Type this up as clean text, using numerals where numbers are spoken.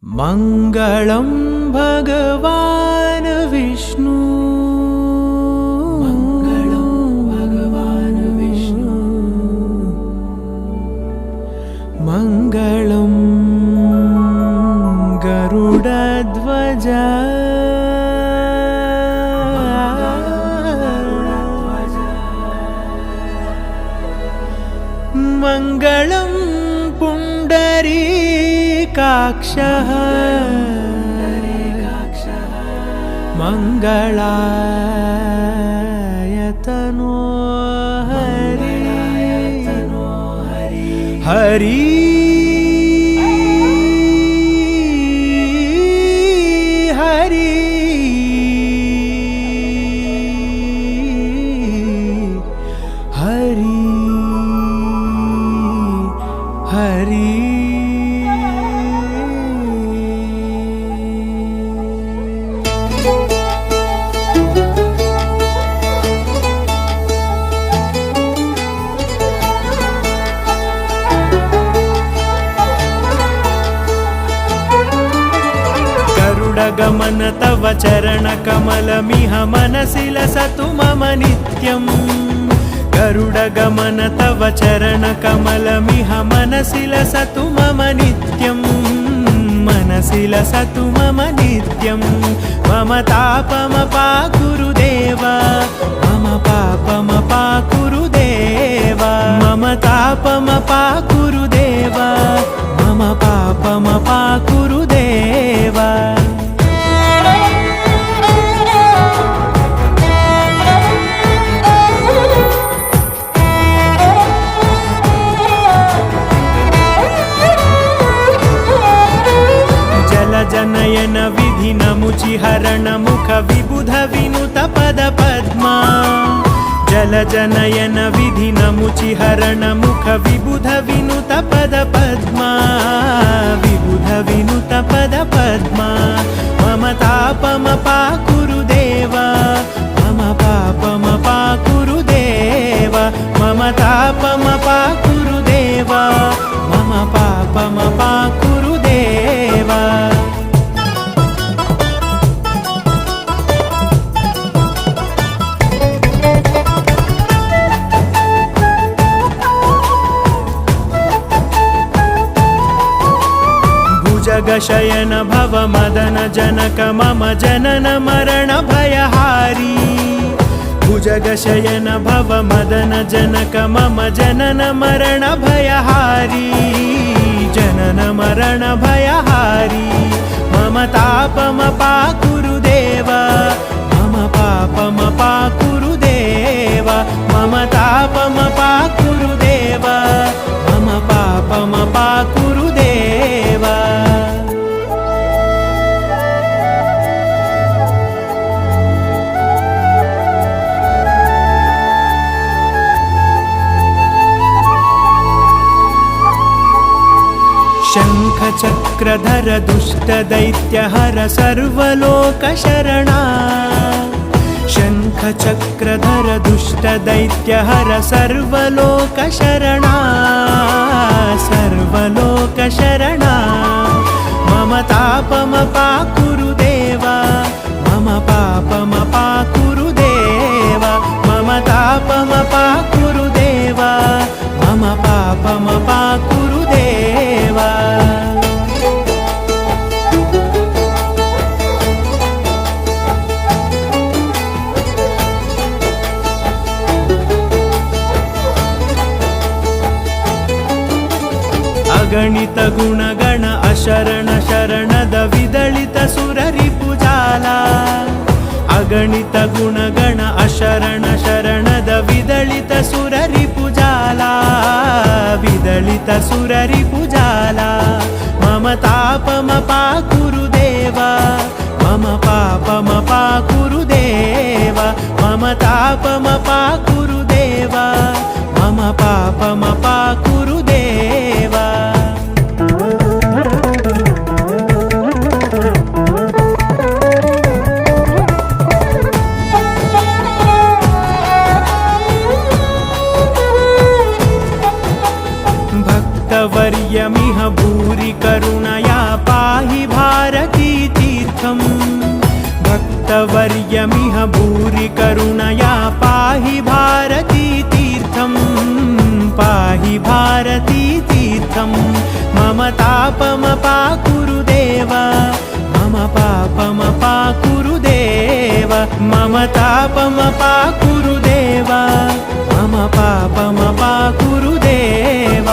मङ्गलं भगवान् विष्णु मङ्गलं भगवान् विष्णु मङ्गलं गरुडध्वज मङ्गलं पुण्डरीकाक्षः मङ्गलाय तनो हरि हरि हरि हरि हरि गरुडगमन तव चरणकमलमिह मनसि लसतु मम नित्यम् गरुडगमन तव चरणकमलमिह मनसि लसतु मम नित्यं मनसि लसतु मम नित्यं मम तापमपाकुरु देव मम पापमपाकुरु देव मम तापमपाकुरु देव मम पापमपाकुरु देव जनयन विधिनमुचिहरण मुख विबुध विनुत पद पद्मा जल जनयन विधिनमुचिहरण मुख विबुध विनुत पद पद्मा विबुध विनुत पद पद्मा मम तापमपाकुरु देव मम पापमपाकुरु देव मम तापमपाकुरु देव मम पापमपाकुरु देव जगशयन भव मदन जनक मम जनन मरण भयहारी भुजगशयन भव मदन जनक मम जनन मरण भयहारी जनन मरण भयहारी मम तापमपाकुरु देव मम पापमपाकुरु देव मम तापमपाकुरु देव मम पापमपाकुरु देव शङ्खचक्रधर दुष्टदैत्यहर सर्वलोकशरणा शङ्खचक्रधर दुष्टदैत्यहर सर्वलोकशरणा सर्वलोकशरणा मम तापमपाकुरु देव मम पापमपाकुरु देव मम तापमपाकुरु देव मम पापमपाकुरु देव अगणित गुणगण अशरण शरणद विदलित सुररिपुजाला अगणित गुणगण अशरण शरणद विदलित सुररिपुजाला विदलित सुररिपुजाला मम तापमपाकुरु देव मम पापमपाकुरु देव मम तापमपाकुरु देव मम पापमपाकुरु देव भक्तवर्यमिह भूरि करुणया पाहि वर्यमिह भूरि करुणया पाहि भारती तीर्थं पाहि भारती तीर्थं मम तापमपाकुरु देव मम पापमपाकुरु देव मम तापमपाकुरु देव मम पापमपाकुरु देव।